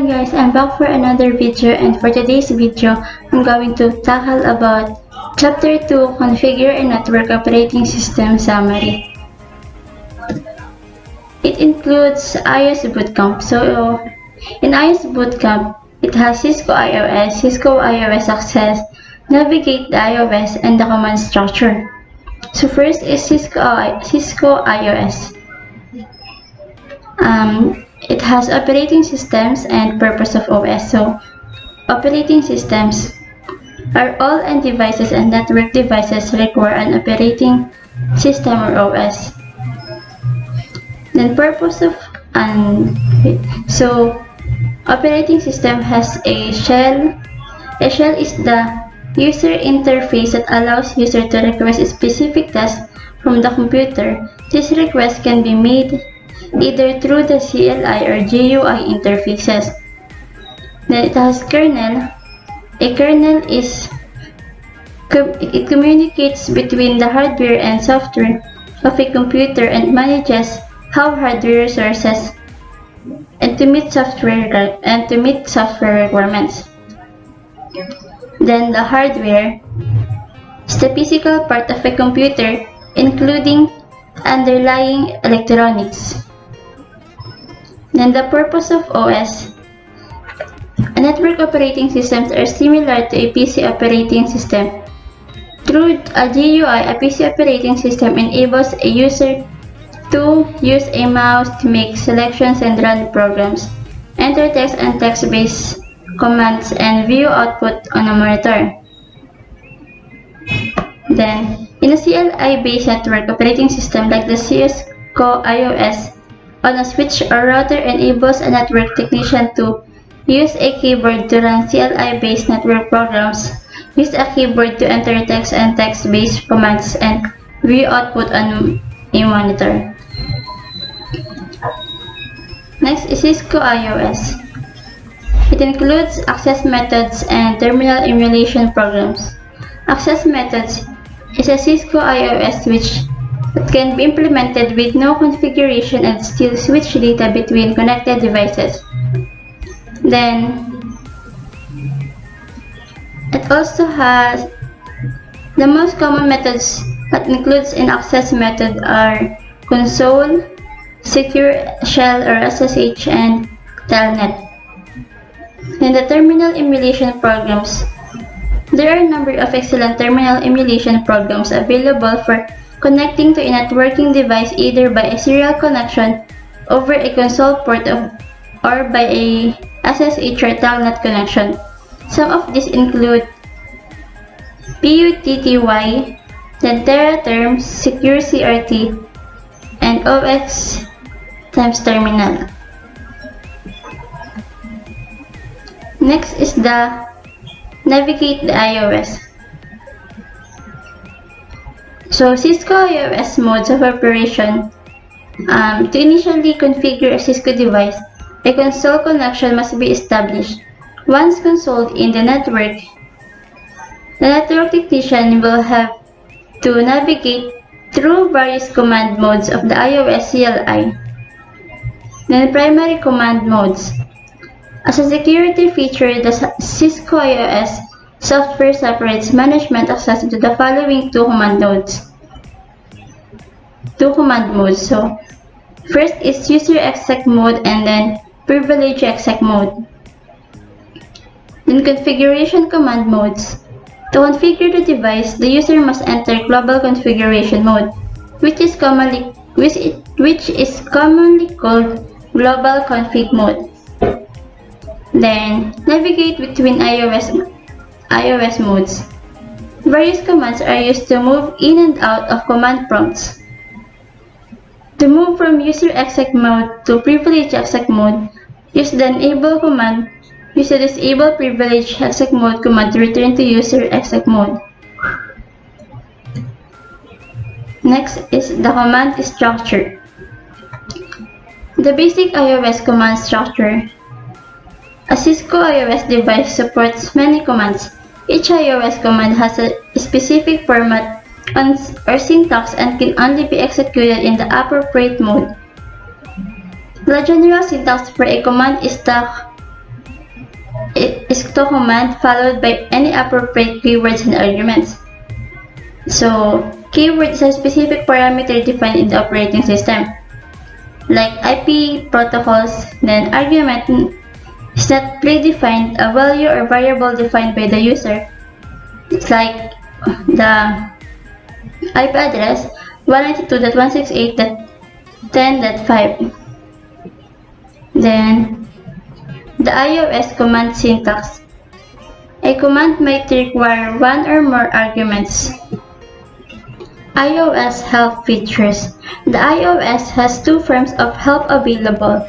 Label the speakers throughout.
Speaker 1: Hello guys, I'm back for another video, and for today's video, I'm going to tackle about Chapter 2, Configure a Network Operating System Summary. It includes iOS Bootcamp. So in iOS Bootcamp, it has Cisco iOS Access, Navigate the iOS, and the command structure. So first is Cisco iOS. It has operating systems and purpose of OS. So operating systems are all end devices and network devices require an operating system or OS. Then purpose of operating system has a shell. A shell is the user interface that allows user to request a specific task from the computer. This request can be made either through the CLI or GUI interfaces. Then it has kernel. A kernel it communicates between the hardware and software of a computer and manages how hardware resources and to meet software requirements. Then the hardware is the physical part of a computer, including underlying electronics. Then the purpose of OS. Network operating systems are similar to a PC operating system. Through a GUI, a PC operating system enables a user to use a mouse to make selections and run programs, enter text and text-based commands, and view output on a monitor. Then, in a CLI-based network operating system like the Cisco iOS, on a switch or router enables a network technician to use a keyboard to run CLI-based network programs, use a keyboard to enter text and text-based commands, and view output on a monitor. Next is Cisco iOS. It includes access methods and terminal emulation programs. Access methods is a Cisco iOS switch that can be implemented with no configuration and still switch data between connected devices. Then, it also has the most common methods that includes in access method are console, secure shell or SSH, and telnet. In the terminal emulation programs, there are a number of excellent terminal emulation programs available for connecting to a networking device either by a serial connection over a console port or by a SSH or telnet connection. Some of these include PUTTY, then TerraTerm, Secure CRT, and OX times terminal. Next is the Navigate the iOS. So Cisco iOS modes of operation. To initially configure a Cisco device, a console connection must be established. Once consoled in the network technician will have to navigate through various command modes of the iOS CLI. Then primary command modes. As a security feature, the Cisco iOS software separates management access into the following two command modes. So, first is user exec mode and then privilege exec mode. Then configuration command modes. To configure the device, the user must enter global configuration mode, which is commonly called global config mode. Then navigate between iOS modes. Various commands are used to move in and out of command prompts. To move from user exec mode to privilege exec mode, use the enable command. Use the disable privilege exec mode command to return to user exec mode. Next is the command structure. The basic iOS command structure. A Cisco iOS device supports many commands. Each iOS command has a specific format or syntax and can only be executed in the appropriate mode. The general syntax for a command is the is to command followed by any appropriate keywords and arguments. So, keyword is a specific parameter defined in the operating system. Like IP protocols, then argument is not predefined, a value or variable defined by the user. It's like the IP address 192.168.10.5. Then, the iOS command syntax. A command might require one or more arguments. iOS help features. The iOS has two forms of help available.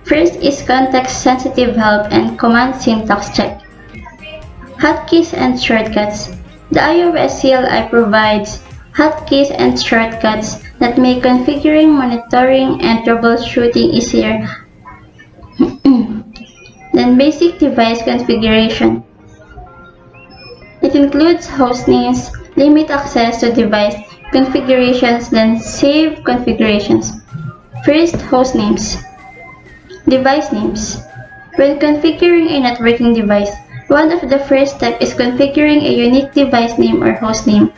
Speaker 1: First is context-sensitive help and command syntax check. Hotkeys and shortcuts. The iOS CLI provides hotkeys and shortcuts that make configuring, monitoring, and troubleshooting easier. Then basic device configuration. It includes hostnames, limit access to device configurations, then save configurations. First, hostnames. Device names. When configuring a networking device, one of the first steps is configuring a unique device name or hostname.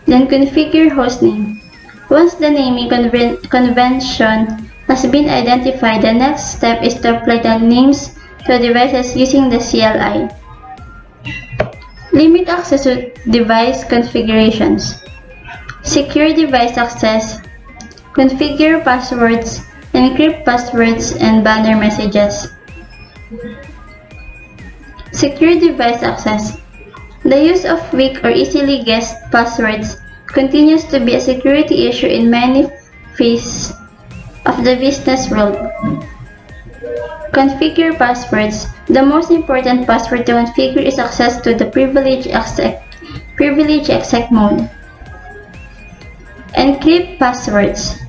Speaker 1: Then configure hostname. Once the naming convention has been identified, the next step is to apply the names to devices using the CLI. Limit access to device configurations. Secure device access. Configure passwords. Encrypt passwords and banner messages. Secure device access. The use of weak or easily guessed passwords continues to be a security issue in many phases of the business world. Configure passwords. The most important password to configure is access to the privilege exec mode. Encrypt passwords.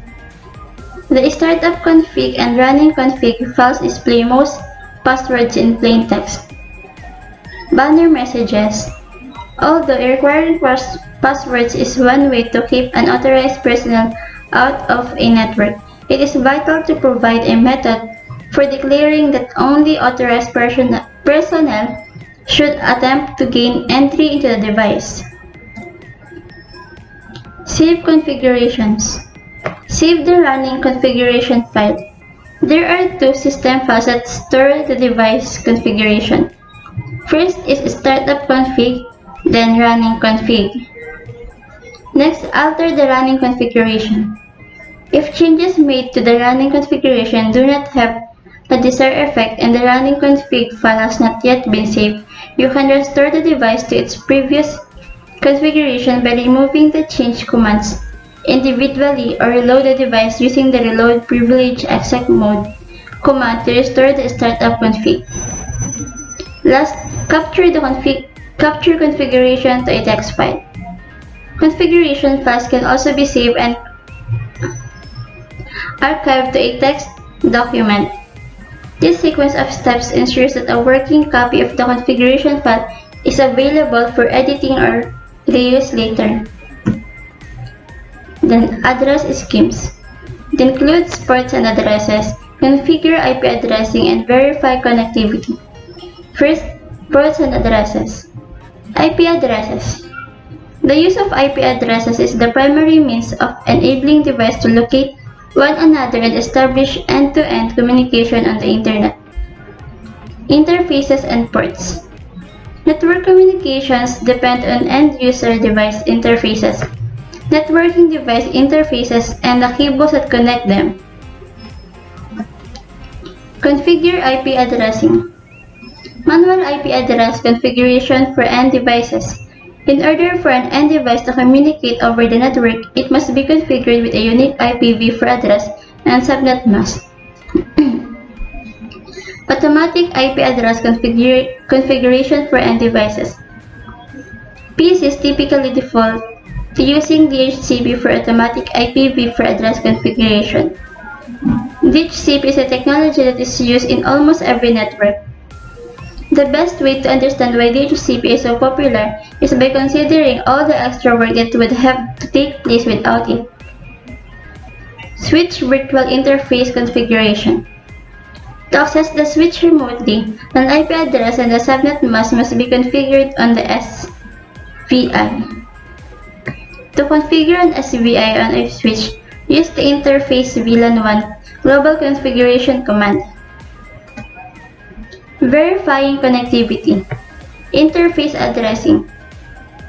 Speaker 1: The startup config and running config files display most passwords in plain text. Banner messages. Although requiring passwords is one way to keep unauthorized personnel out of a network, it is vital to provide a method for declaring that only authorized personnel should attempt to gain entry into the device. Save configurations. Save the running configuration file. There are two system files that store the device configuration. First is startup config, then running config. Next, alter the running configuration. If changes made to the running configuration do not have the desired effect and the running config file has not yet been saved, you can restore the device to its previous configuration by removing the change commands individually or reload the device using the reload privilege exec mode command to restore the startup config. Last, capture configuration to a text file. Configuration files can also be saved and archived to a text document. This sequence of steps ensures that a working copy of the configuration file is available for editing or reuse later. Then address schemes. It includes ports and addresses, configure IP addressing, and verify connectivity. First, ports and addresses. IP addresses. The use of IP addresses is the primary means of enabling devices to locate one another and establish end-to-end communication on the Internet. Interfaces and ports. Network communications depend on end-user device interfaces, networking device interfaces, and the cables that connect them. Configure IP addressing. Manual IP address configuration for end devices. In order for an end device to communicate over the network, it must be configured with a unique IPv4 address and subnet mask. Automatic IP address configuration for end devices. PCs typically default to using DHCP for automatic IPv4 address configuration. DHCP is a technology that is used in almost every network. The best way to understand why DHCP is so popular is by considering all the extra work that would have to take place without it. Switch virtual interface configuration. To access the switch remotely, an IP address and the subnet mask must be configured on the SVI. To configure an SVI on a switch, use the interface VLAN1 global configuration command. Verifying connectivity. Interface addressing.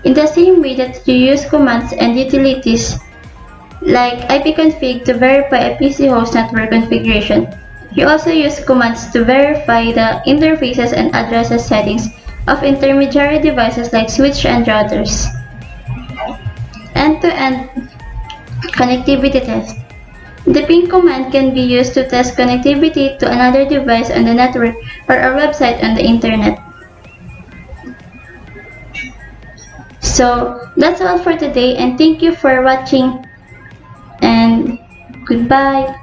Speaker 1: In the same way that you use commands and utilities like ipconfig to verify a PC host network configuration, you also use commands to verify the interfaces and addresses settings of intermediary devices like switch and routers. End-to-end connectivity test. The ping command can be used to test connectivity to another device on the network or a website on the internet. So that's all for today, and thank you for watching, and goodbye.